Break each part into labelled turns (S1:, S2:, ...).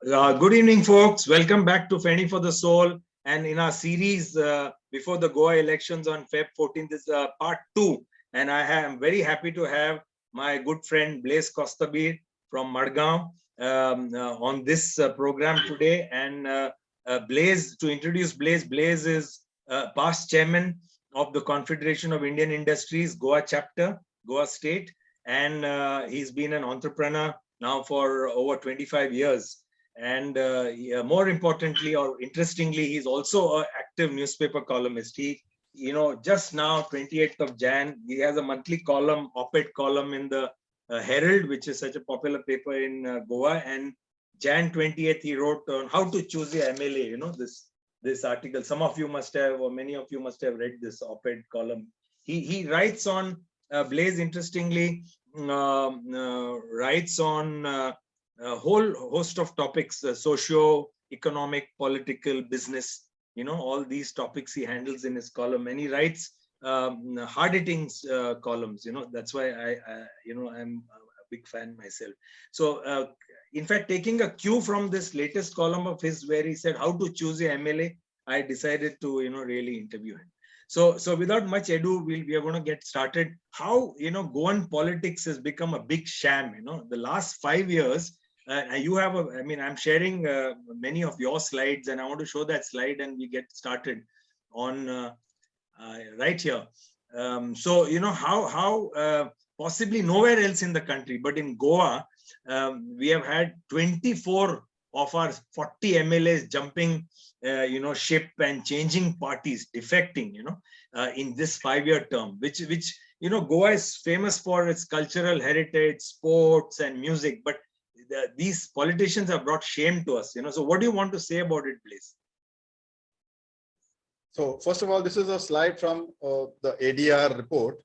S1: Good evening, folks. Welcome back to Feni for the Soul. And in our series before the Goa elections on Feb 14th is part 2. And I am very happy to have my good friend BLAISE COSTABIR from Madgaon on this program today. And BLAISE, to introduce BLAISE, BLAISE is past chairman of the Confederation of Indian Industries, Goa chapter, Goa state. And he's been an entrepreneur now for over 25 years. And more importantly, or interestingly, he's also an active newspaper columnist. He, just now, 28th of Jan, he has a monthly column, op-ed column in the Herald, which is such a popular paper in Goa. And Jan 20th, he wrote on how to choose the MLA, this article. Some of you must have, or many of you must have read this op-ed column. He writes on, BLAISE, interestingly, writes on a whole host of topics, socio-economic, political, business, all these topics he handles in his column. And he writes hard-hitting columns, that's why I'm a big fan myself. So, in fact, taking a cue from this latest column of his where he said how to choose a MLA, I decided to, really interview him. So without much ado, we are going to get started. How, Goan politics has become a big sham, the last 5 years. You have I'm sharing many of your slides, and I want to show that slide, and we get started on right here. So, how possibly nowhere else in the country, but in Goa, we have had 24 of our 40 MLAs jumping, ship and changing parties, defecting, in this 5-year term, which Goa is famous for its cultural heritage, sports, and music, but these politicians have brought shame to us, So what do you want to say about it, please?
S2: So first of all, this is a slide from the ADR report.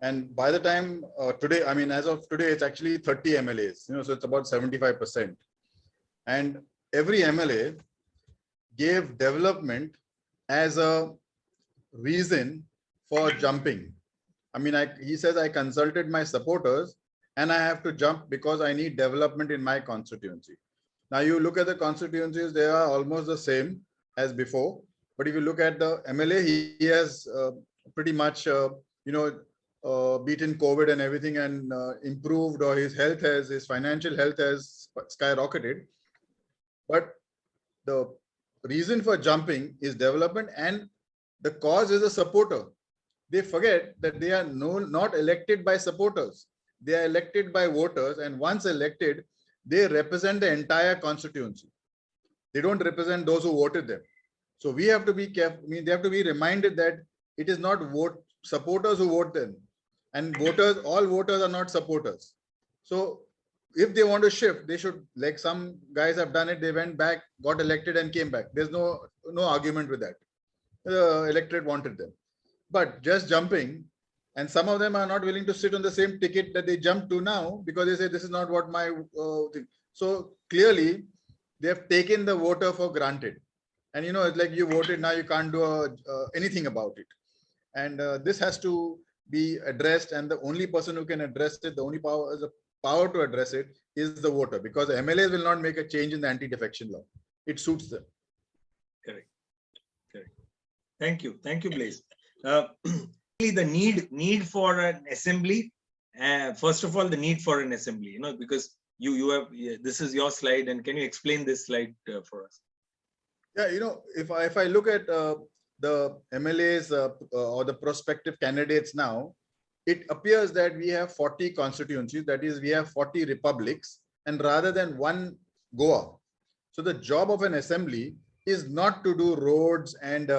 S2: And by the time today, as of today, it's actually 30 MLAs, so it's about 75%. And every MLA gave development as a reason for jumping. He says, I consulted my supporters and I have to jump because I need development in my constituency. Now you look at the constituencies, they are almost the same as before. But if you look at the MLA, he has pretty much, beaten COVID and everything and improved, or his financial health has skyrocketed. But the reason for jumping is development, and the cause is a supporter. They forget that they are not elected by supporters. They are elected by voters, and once elected, they represent the entire constituency. They don't represent those who voted them. So we have to be careful. They have to be reminded that it is not supporters who vote them, and all voters are not supporters. So if they want to shift, they should, like some guys have done it. They went back, got elected, and came back. There's no argument with that. The electorate wanted them, but just jumping. And some of them are not willing to sit on the same ticket that they jumped to now because they say this is not what my thing. So clearly, they have taken the voter for granted. And it's like you voted, now you can't do anything about it. And this has to be addressed. And the only person who can address it, the only power to address it is the voter, because the MLAs will not make a change in the anti-defection law. It suits them.
S1: Correct. Thank you, BLAISE. The need for an assembly. First of all, the need for an assembly, because you have, this is your slide, and can you explain this slide for us?
S2: Yeah, if I look at the MLAs or the prospective candidates now, it appears that we have 40 constituencies. That is, we have 40 republics, and rather than one Goa. So the job of an assembly is not to do roads and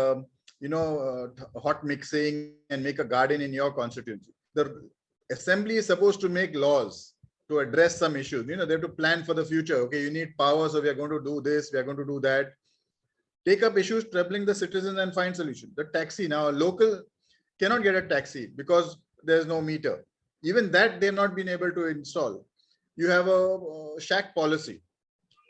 S2: hot mixing and make a garden in your constituency. The assembly is supposed to make laws to address some issues. They have to plan for the future. Okay, you need power, so we are going to do this, we are going to do that. Take up issues troubling the citizens and find solutions. The taxi, now a local cannot get a taxi because there's no meter. Even that they've not been able to install. You have a shack policy.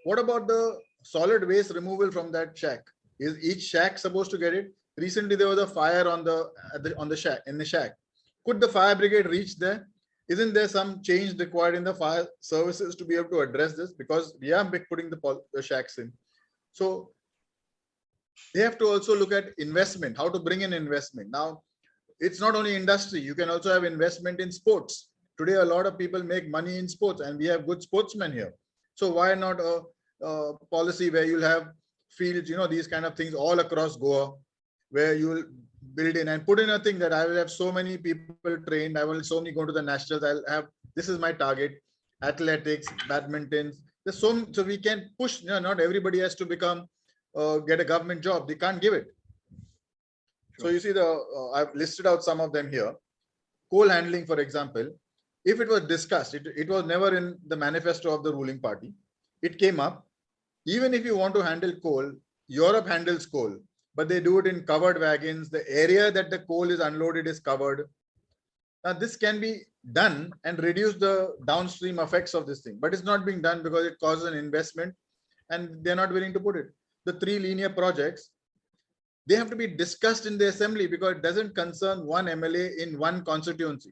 S2: What about the solid waste removal from that shack? Is each shack supposed to get it? Recently, there was a fire on the shack, in the shack. Could the fire brigade reach there? Isn't there some change required in the fire services to be able to address this? Because we are putting the shacks in. So they have to also look at investment, how to bring in investment. Now, it's not only industry, you can also have investment in sports. Today, a lot of people make money in sports and we have good sportsmen here. So why not a policy where you'll have fields, these kind of things all across Goa, where you will build in and put in a thing that I will have so many people trained, I will so many go to the nationals, I'll have, this is my target, athletics, badminton. There's so we can push, not everybody has to become, get a government job, they can't give it. So you see I've listed out some of them here. Coal handling, for example, if it was discussed, it was never in the manifesto of the ruling party. It came up. Even if you want to handle coal, Europe handles coal, but they do it in covered wagons. The area that the coal is unloaded is covered. Now this can be done and reduce the downstream effects of this thing, but it's not being done because it causes an investment and they're not willing to put it. The 3 linear projects, they have to be discussed in the assembly because it doesn't concern one MLA in one constituency.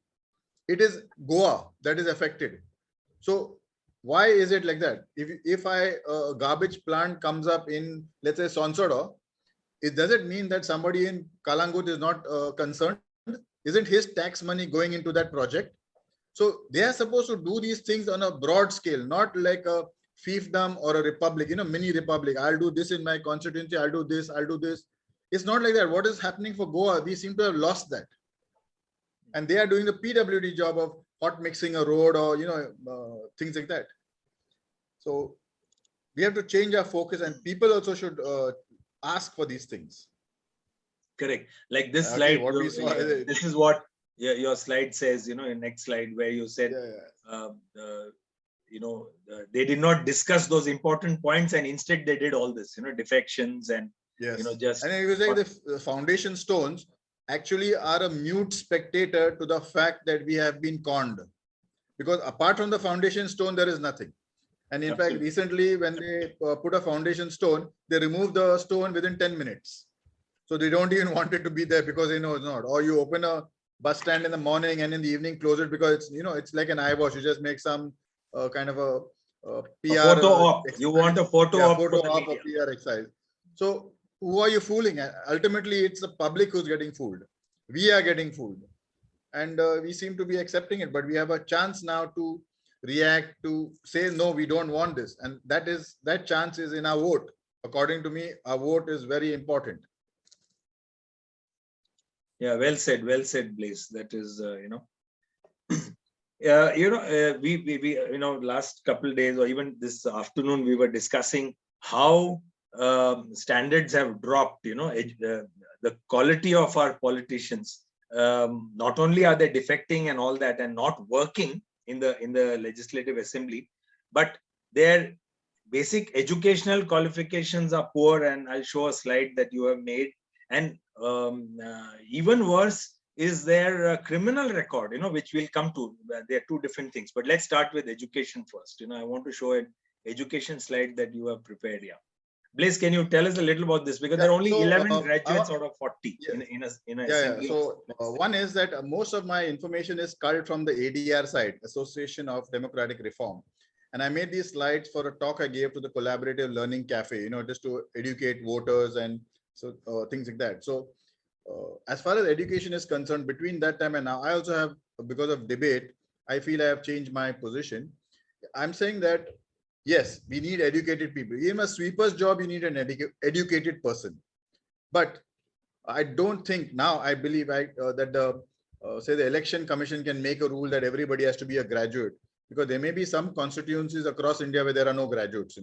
S2: It is Goa that is affected. So why is it like that? If a garbage plant comes up in, let's say, Sonsoda, does it mean that somebody in Kalangut is not concerned? Isn't his tax money going into that project? So they are supposed to do these things on a broad scale, not like a fiefdom or a republic, mini republic. I'll do this in my constituency. I'll do this. I'll do this. It's not like that. What is happening for Goa? We seem to have lost that. And they are doing the PWD job of hot mixing a road or, things like that. So we have to change our focus and people also should ask for these things.
S1: Correct. Like this slide, this is what your slide says, your next slide where you said, they did not discuss those important points and instead they did all this, defections and, just.
S2: And it was like the foundation stones actually are a mute spectator to the fact that we have been conned. Because apart from the foundation stone, there is nothing. And in fact, recently when they put a foundation stone, they remove the stone within 10 minutes. So they don't even want it to be there because they know it's not. Or you open a bus stand in the morning and in the evening close it because it's, it's like an eyewash. You just make some kind of a PR.
S1: A photo op. You want a photo op.
S2: Photo op or PR exercise. So who are you fooling? Ultimately, it's the public who's getting fooled. We are getting fooled. And we seem to be accepting it. But we have a chance now to react, to say, no, we don't want this. And that chance is in our vote. According to me, our vote is very important.
S1: Yeah, well said, Blaise. That is, we last couple of days or even this afternoon, we were discussing how standards have dropped. The quality of our politicians. Not only are they defecting and all that and not working in the legislative assembly, but their basic educational qualifications are poor. And I'll show a slide that you have made. And even worse is their criminal record, which we'll come to. They're 2 different things. But let's start with education first. I want to show an education slide that you have prepared here. Blaise, can you tell us a little about this? Because there are only 11 graduates out of 40 in a assembly.
S2: So one is that most of my information is culled from the ADR side, Association of Democratic Reform. And I made these slides for a talk I gave to the Collaborative Learning Cafe, just to educate voters and so things like that. So as far as education is concerned, between that time and now, I also have, because of debate, I feel I have changed my position. I'm saying that, yes, we need educated people. Even a sweeper's job, you need an educated person. But I don't think now, I believe that say the Election Commission can make a rule that everybody has to be a graduate, because there may be some constituencies across India where there are no graduates,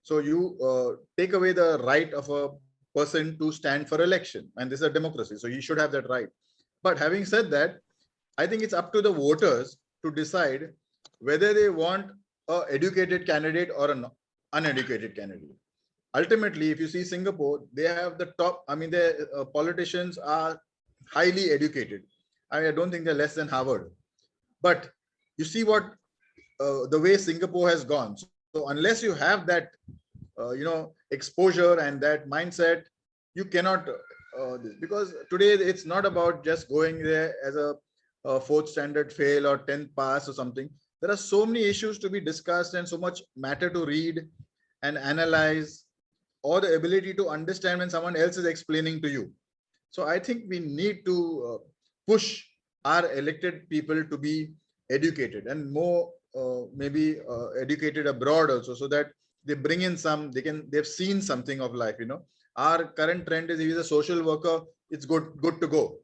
S2: So you take away the right of a person to stand for election, and this is a democracy, so he should have that right. But having said that, I think it's up to the voters to decide whether they want an educated candidate or an uneducated candidate. Ultimately, if you see Singapore, they have the top, their politicians are highly educated. I don't think they're less than Harvard. But you see what the way Singapore has gone. So unless you have that exposure and that mindset, you cannot because today it's not about just going there as a fourth standard fail or 10th pass or something. There are so many issues to be discussed and so much matter to read and analyze, or the ability to understand when someone else is explaining to you. So I think we need to push our elected people to be educated and more maybe educated abroad also, so that they bring in some, they've seen something of life. Our current trend is, if he's a social worker, it's good to go.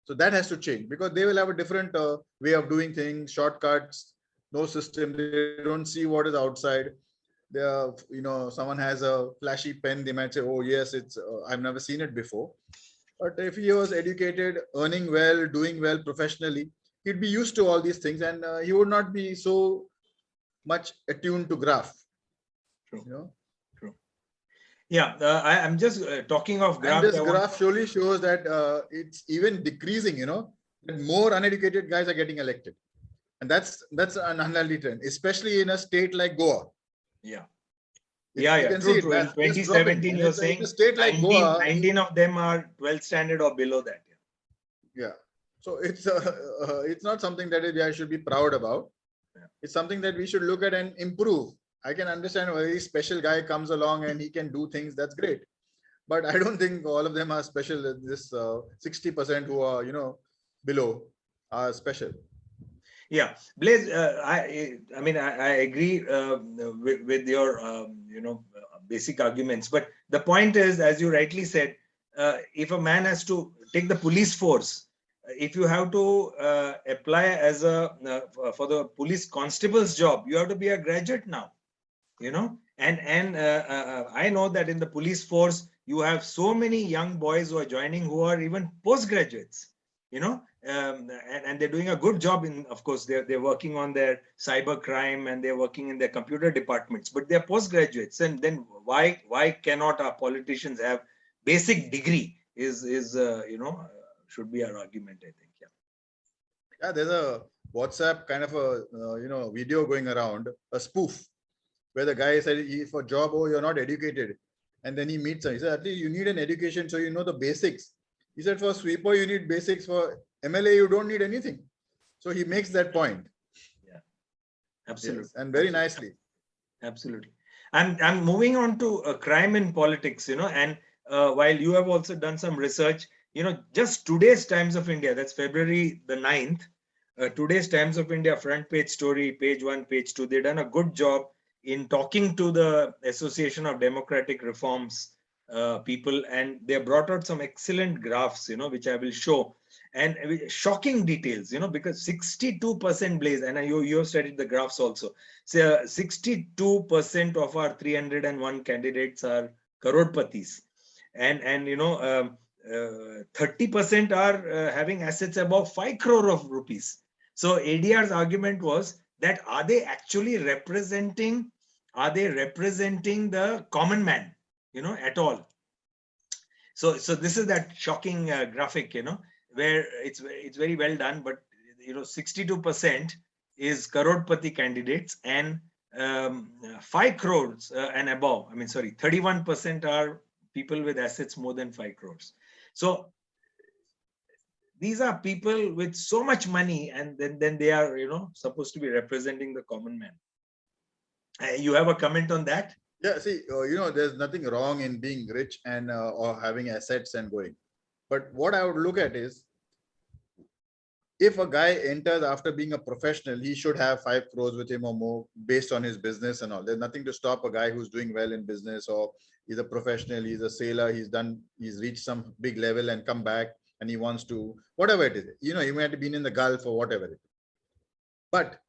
S2: So that has to change, because they will have a different way of doing things, shortcuts, no system. They don't see what is outside. Someone has a flashy pen, they might say, oh yes, it's I've never seen it before. But if he was educated, earning well, doing well professionally, he'd be used to all these things, and he would not be so much attuned to graph.
S1: True. True. Yeah, I'm just talking of graph.
S2: And this graph surely shows that it's even decreasing. That more uneducated guys are getting elected, and that's an unhealthy trend, especially in a state like Goa.
S1: Yeah.
S2: You can see
S1: true.
S2: it.
S1: In 2017, you're saying
S2: in a state like
S1: 19,
S2: Goa,
S1: 19 of them are 12th standard or below that.
S2: Yeah. So it's not something that I should be proud about. Yeah. It's something that we should look at and improve. I can understand a very special guy comes along and he can do things. That's great. But I don't think all of them are special. This 60% who are, below are special.
S1: Yeah, Blaise, I agree with your, basic arguments. But the point is, as you rightly said, if a man has to take the police force, if you have to apply as for the police constable's job, you have to be a graduate now, and I know that in the police force, you have so many young boys who are joining who are even postgraduates, and they're doing a good job. Of course, they're working on their cyber crime and they're working in their computer departments, but they're postgraduates. And then why cannot our politicians have basic degree should be our argument, I think.
S2: Yeah, there's a WhatsApp kind of a video going around, a spoof, where the guy said, for job, oh, you're not educated. And then he meets her. He said, at least you need an education so you know the basics. He said, for sweeper, you need basics. For MLA, you don't need anything. So he makes that point.
S1: Yeah, absolutely.
S2: Yes, and very nicely.
S1: Absolutely. I'm moving on to crime in politics, and while you have also done some research, just today's Times of India, that's February the 9th, today's Times of India front page story, page 1, page 2, they've done a good job in talking to the Association of Democratic Reforms people, and they brought out some excellent graphs, which I will show, and shocking details, because 62%, Blaise, and you have studied the graphs also. So 62% of our 301 candidates are crorepatис, and 30% are having assets above 5 crore of rupees. So ADR's argument was that are they representing the common man, at all? So this is that shocking graphic, where it's very well done, but 62% is crorepati candidates, and 5 crores and above. 31% are people with assets more than 5 crores. So these are people with so much money, and then they are, supposed to be representing the common man. You have a comment on that?
S2: Yeah, see, there's nothing wrong in being rich and or having assets and going. But what I would look at is, if a guy enters after being a professional, he should have 5 crores with him or more based on his business and all. There's nothing to stop a guy who's doing well in business, or he's a professional, he's a sailor, he's reached some big level and come back and he wants to, whatever it is, he might have been in the Gulf or whatever it is. But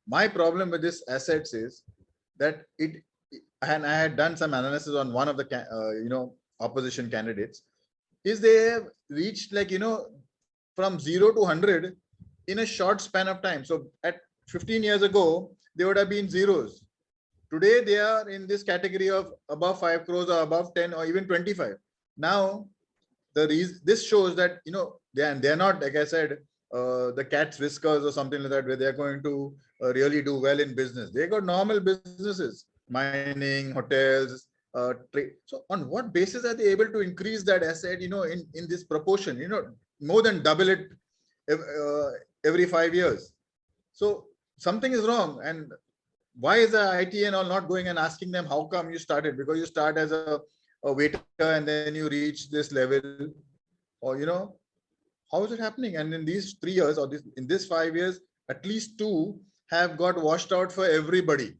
S2: my problem with this assets is that and I had done some analysis on one of the, opposition candidates, is they have reached from 0 to 100 in a short span of time. So at 15 years ago, they would have been zeros. Today, they are in this category of above 5 crores or above 10 or even 25. Now, this shows that, they're not, like I said, the cat's whiskers or something like that, where they're going to really do well in business. They got normal businesses, mining, hotels, trade. So on what basis are they able to increase that asset, in this proportion, more than double it every 5 years. So something is wrong. And why is the IT and all not going and asking them how come you started? Because you start as a waiter and then you reach this level, or how is it happening? And in these 3 years or in this 5 years, at least two have got washed out for everybody.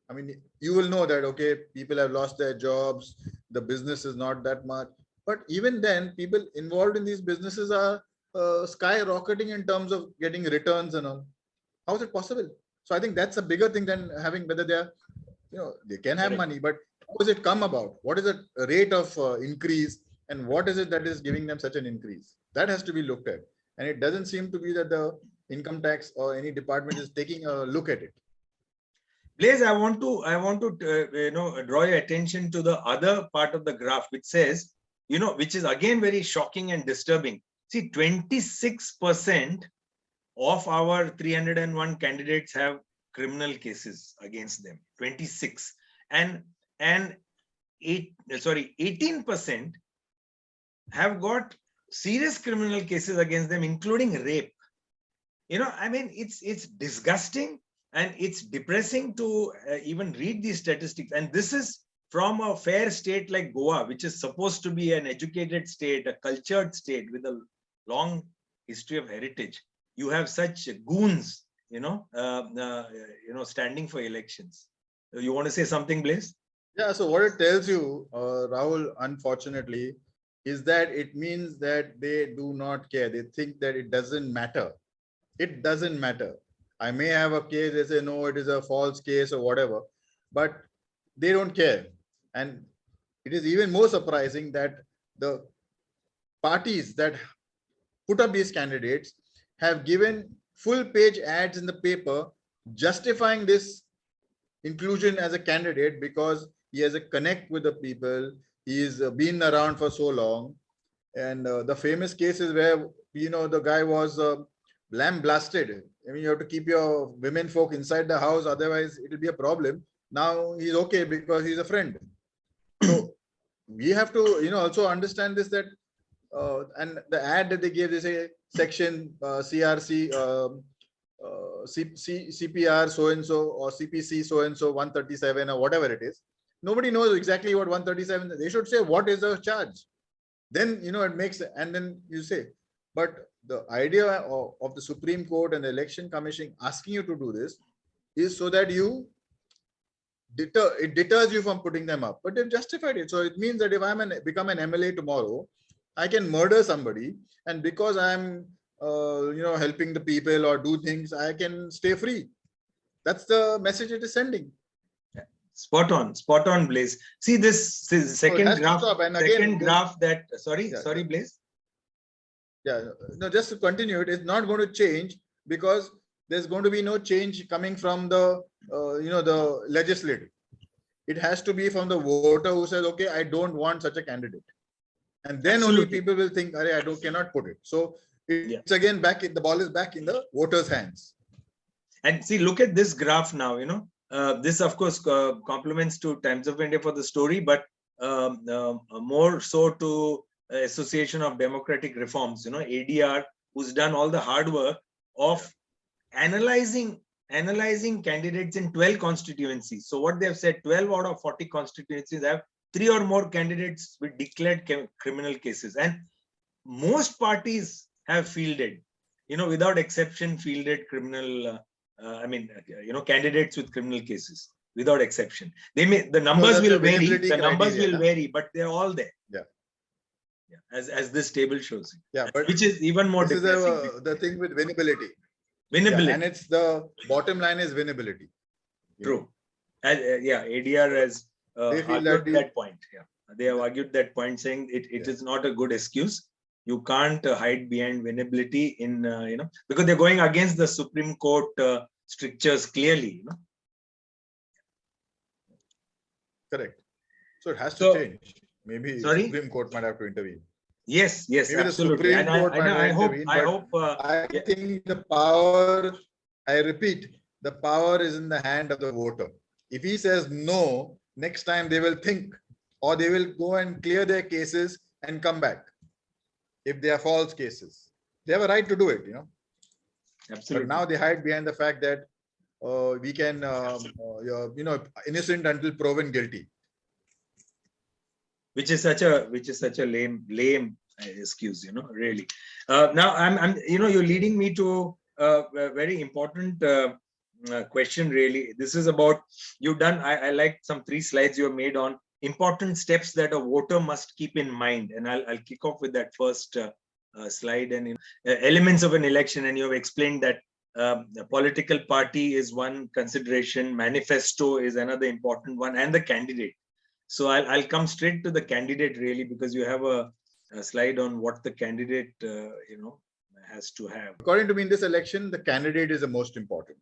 S2: I mean, you will know that, okay, people have lost their jobs, the business is not that much. But even then, people involved in these businesses are skyrocketing in terms of getting returns and all. How is it possible? So I think that's a bigger thing than having whether they're, they can have money, but how does it come about? What is the rate of increase, and what is it that is giving them such an increase? That has to be looked at. And it doesn't seem to be that the income tax or any department is taking a look at it.
S1: Blaise, I want to draw your attention to the other part of the graph, which says, which is again very shocking and disturbing. See, 26% of our 301 candidates have criminal cases against them. 26, and 18% have got serious criminal cases against them, including rape. I mean, it's disgusting. And it's depressing to even read these statistics. And this is from a fair state like Goa, which is supposed to be an educated state, a cultured state with a long history of heritage. You have such goons, standing for elections. You want to say something, Blaise?
S2: Yeah. So what it tells you, Rahul, unfortunately, is that it means that they do not care. They think that it doesn't matter. It doesn't matter. I may have a case, they say, no, it is a false case or whatever, but they don't care. And it is even more surprising that the parties that put up these candidates have given full page ads in the paper justifying this inclusion as a candidate because he has a connect with the people. He's been around for so long. And the famous cases where, the guy was lambasted. I mean, you have to keep your women folk inside the house, otherwise it will be a problem. Now he's okay because he's a friend. So we have to, also understand this, that and the ad that they gave, they say section CRC, CPR so and so, or CPC so and so 137 or whatever it is. Nobody knows exactly what 137. They should say what is the charge. Then it makes, and then you say, but the idea of the Supreme Court and the Election Commission asking you to do this is so that it deters you from putting them up. But they've justified it. So it means that if become an MLA tomorrow, I can murder somebody, and because I'm helping the people or do things, I can stay free. That's the message it is sending.
S1: Spot on, Blaise. See this second graph. Sorry, Blaise.
S2: Yeah, no, just to continue, it is not going to change because there's going to be no change coming from the, the legislative. It has to be from the voter who says, okay, I don't want such a candidate. And then Absolutely. Only people will think, I cannot put it. So it's again the ball is back in the voters' hands.
S1: And see, look at this graph now, this of course compliments to Times of India for the story, but more so to Association of Democratic Reforms, ADR, who's done all the hard work of analyzing candidates in 12 constituencies. So what they have said, 12 out of 40 constituencies have 3 or more candidates with declared criminal cases. And most parties have fielded, without exception, fielded criminal, candidates with criminal cases, without exception. The numbers will vary. The numbers will vary, but they're all there.
S2: Yeah.
S1: As this table shows.
S2: Yeah, but
S1: which is even more depressing.
S2: The thing with winnability.
S1: Winnability.
S2: Yeah, and it's the bottom line is winnability.
S1: True. ADR has argued that point. Yeah, they have argued that point, saying it is not a good excuse. You can't hide behind winnability in because they're going against the Supreme Court strictures clearly.
S2: Correct. So it has to change. Maybe the Supreme Court might have to intervene.
S1: Yes, maybe absolutely. And I hope.
S2: I think the power, I repeat, the power is in the hand of the voter. If he says no, next time they will think, or they will go and clear their cases and come back if they are false cases. They have a right to do it,
S1: Absolutely.
S2: But now they hide behind the fact that we can, innocent until proven guilty.
S1: Which is such a lame excuse, really. Now you're leading me to a very important question, really. This is about, you've done, I like some 3 slides you have made on important steps that a voter must keep in mind. And I'll kick off with that first slide, and elements of an election. And you have explained that the political party is one consideration, manifesto is another important one, and the candidate. So I'll come straight to the candidate, really, because you have a slide on what the candidate has to have.
S2: According to me, in this election, the candidate is the most important.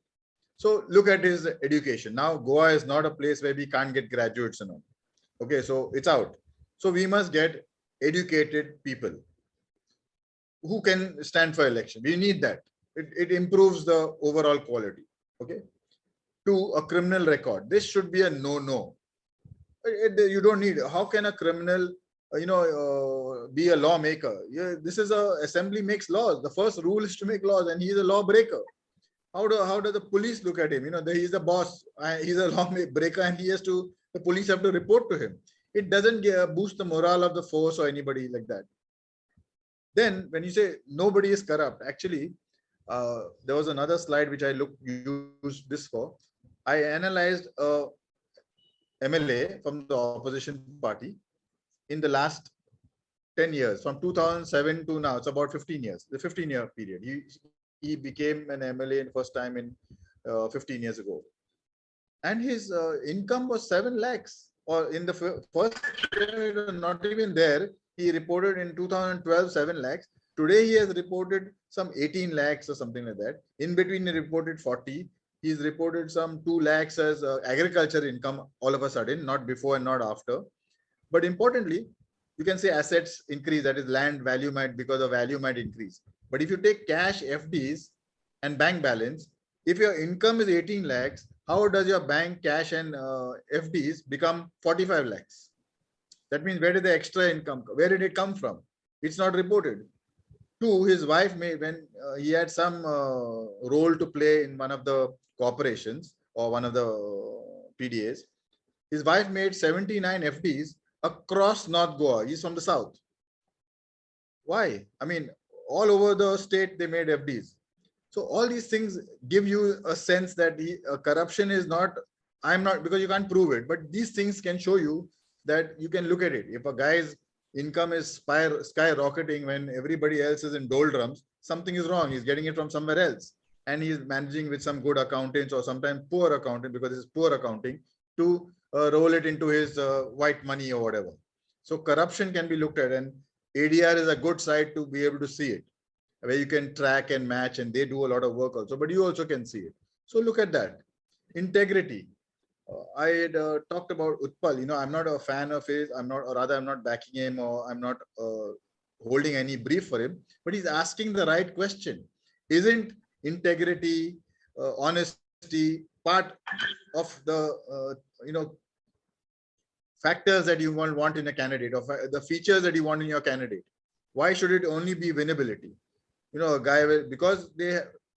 S2: So look at his education. Now, Goa is not a place where we can't get graduates and all. Okay, so it's out. So we must get educated people who can stand for election. We need that. It improves the overall quality. Okay. 2, a criminal record. This should be a no-no. You don't need. How can a criminal, be a lawmaker? This is a assembly makes laws. The first rule is to make laws, and he is a lawbreaker. How does the police look at him? He's the boss. He's a lawbreaker, and the police have to report to him. It doesn't boost the morale of the force or anybody like that. Then, when you say nobody is corrupt, actually, there was another slide which I used this for. I analyzed MLA from the opposition party in the last 10 years, from 2007 to now. It's about 15 years, the 15-year period. He became an MLA in first time in 15 years ago. And his income was 7 lakhs. Or in the first year, not even there, he reported in 2012, 7 lakhs. Today, he has reported some 18 lakhs or something like that. In between, he reported 40. He's reported some 2 lakhs as agriculture income all of a sudden, not before and not after. But importantly, you can say assets increase, that is land value because of value might increase. But if you take cash, FDs and bank balance, if your income is 18 lakhs, how does your bank cash and FDs become 45 lakhs? That means where did the extra income, where did it come from? It's not reported. 2, his wife made, when he had some role to play in one of the corporations or one of the PDAs, his wife made 79 FDs across North Goa. He's from the south. Why? I mean, all over the state, they made FDs. So all these things give you a sense that corruption is not, because you can't prove it, but these things can show you that you can look at it. If a guy's income is skyrocketing when everybody else is in doldrums, something is wrong. He's getting it from somewhere else. And he's managing with some good accountants or sometimes poor accountant, because it's poor accounting, to roll it into his white money or whatever. So corruption can be looked at, and ADR is a good site to be able to see it, where you can track and match, and they do a lot of work also, but you also can see it. So look at that. Integrity. I had talked about Utpal. I'm not a fan of his. I'm not backing him, or I'm not holding any brief for him, but he's asking the right question. Isn't integrity, honesty part of the, factors that you want in a candidate, or the features that you want in your candidate? Why should it only be winnability? A guy will, because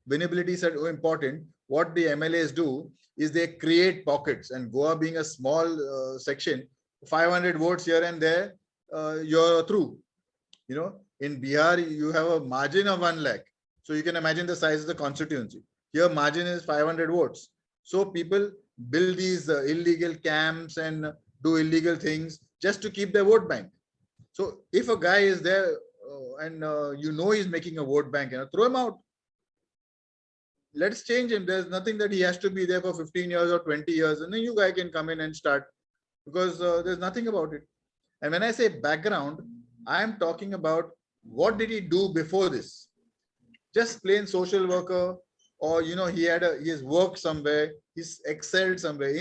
S2: winnability is so important, what the MLAs do is they create pockets, and Goa being a small section, 500 votes here and there, you're through. In Bihar, you have a margin of 1 lakh. So you can imagine the size of the constituency. Here, margin is 500 votes. So people build these illegal camps and do illegal things just to keep their vote bank. So if a guy is there and he's making a vote bank, throw him out. Let's change him. There's nothing that he has to be there for 15 years or 20 years, and then you guy can come in and start, because there's nothing about it. And when I say background, I'm talking about what did he do before this? Just plain social worker, or he has worked somewhere, he's excelled somewhere.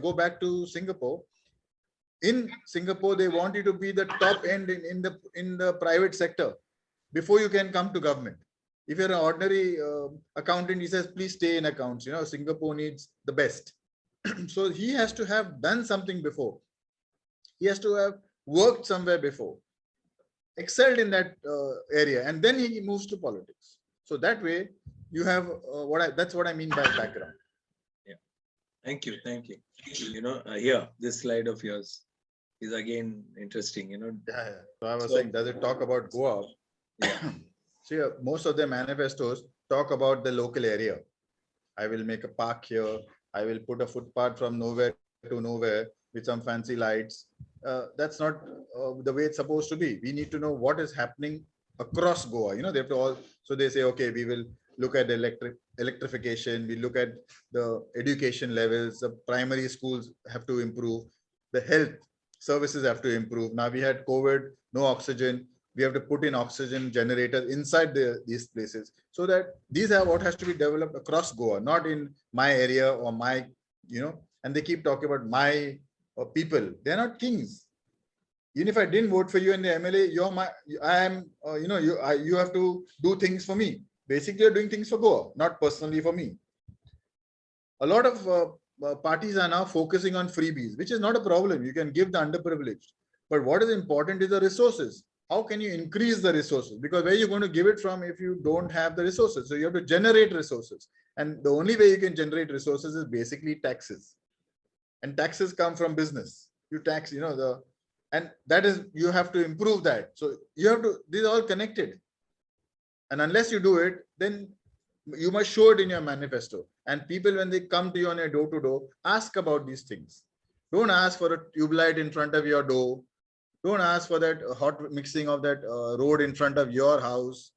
S2: Go back to Singapore. In Singapore, they want you to be the top end in the private sector before you can come to government. If you're an ordinary accountant, he says, please stay in accounts. Singapore needs the best. So he has to have done something before. He has to have worked somewhere before. excelled in that area, and then he moves to politics. So that way you have that's what I mean by background.
S1: Yeah, thank you. Here, this slide of yours is again interesting.
S2: Yeah. So I was saying, does it talk about Goa?
S1: Yeah.
S2: See, most of the manifestos talk about the local area. I will make a park here. I will put a footpath from nowhere to nowhere with some fancy lights. That's not the way it's supposed to be. We need to know what is happening across Goa. They have to all. So they say, okay, we will look at electrification. We look at the education levels. The primary schools have to improve. The health services have to improve. Now we had COVID, no oxygen. We have to put in oxygen generators inside these places, so that these are what has to be developed across Goa, not in my area or my, and they keep talking about my people. They're not kings. Even if I didn't vote for you in the MLA, you're my, I am, you have to do things for me. Basically, you're doing things for Goa, not personally for me. A lot of parties are now focusing on freebies, which is not a problem. You can give the underprivileged. But what is important is the resources. How can you increase the resources? Because where you're going to give it from if you don't have the resources? So you have to generate resources. And the only way you can generate resources is basically taxes. And taxes come from business. You tax, and that is, you have to improve that. So you have to, these are all connected. And unless you do it, then you must show it in your manifesto. And people, when they come to you on a door-to-door, ask about these things. Don't ask for a tube light in front of your door. Don't ask for that hot mixing of that road in front of your house.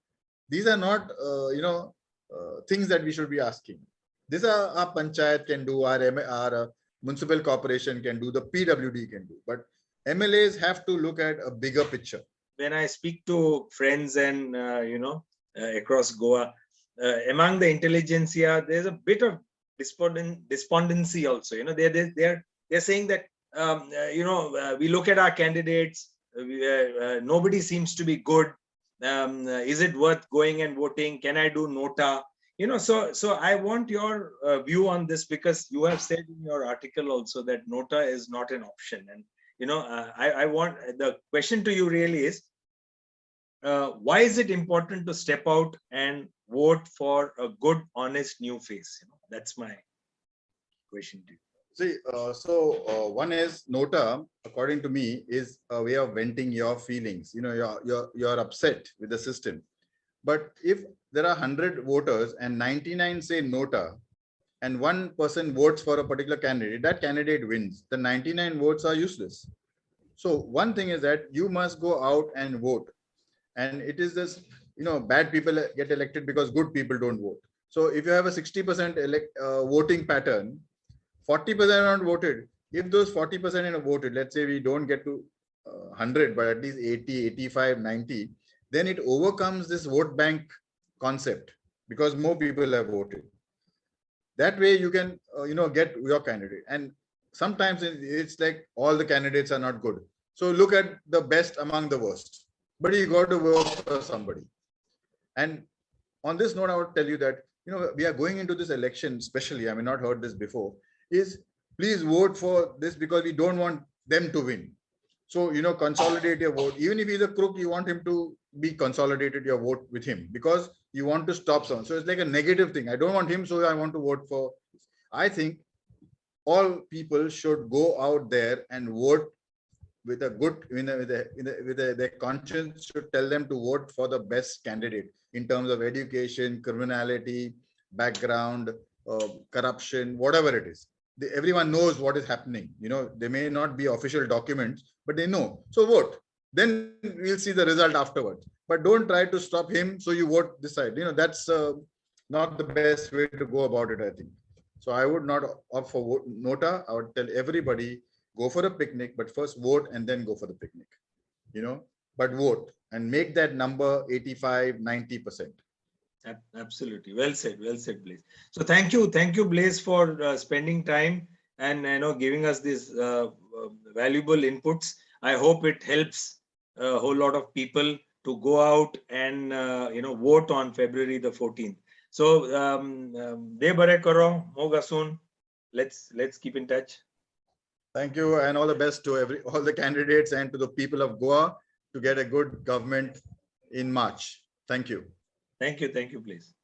S2: These are not, things that we should be asking. These are our panchayat can do, our municipal corporation can do, the PWD can do. But MLAs have to look at a bigger picture.
S1: When I speak to friends and, across Goa, among the intelligentsia, there's a bit of despondency also. They're saying that, we look at our candidates, nobody seems to be good. Is it worth going and voting? Can I do nota? So I want your view on this, because you have said in your article also that nota is not an option. And, I want, the question to you really is, why is it important to step out and vote for a good, honest new face? That's my question to you.
S2: See, one is nota, according to me, is a way of venting your feelings. You're upset with the system. But if there are 100 voters and 99 say nota, and one person votes for a particular candidate, that candidate wins. The 99 votes are useless. So one thing is that you must go out and vote. And it is this, bad people get elected because good people don't vote. So if you have a 60% voting pattern, 40% are not voted. If those 40% are voted, let's say we don't get to 100, but at least 80, 85, 90, then it overcomes this vote bank concept, because more people have voted. That way you can, get your candidate. And sometimes it's like all the candidates are not good. So look at the best among the worst. But you got to vote for somebody. And on this note, I would tell you that, we are going into this election, especially, I mean, not heard this before, is please vote for this, because we don't want them to win. So, consolidate your vote. Even if he's a crook, you want him to be consolidated your vote with him, because you want to stop someone. So it's like a negative thing. I don't want him, so I want to vote for. I think all people should go out there and vote with a good, their conscience should tell them to vote for the best candidate in terms of education, criminality, background, corruption, whatever it is. Everyone knows what is happening. They may not be official documents, but they know. So vote. Then we'll see the result afterwards. But don't try to stop him, so you vote this side. That's not the best way to go about it, I think. So I would not opt for nota. I would tell everybody, go for a picnic, but first vote and then go for the picnic. But vote and make that number 85, 90%.
S1: Absolutely. Well said, Blaise. So thank you, Blaise, for spending time and giving us these valuable inputs. I hope it helps a whole lot of people to go out and vote on February the 14th. So de bare karo, moga soon. Let's keep in touch.
S2: Thank you, and all the best to all the candidates and to the people of Goa. to get a good government in March. Thank you.
S1: Thank you, please.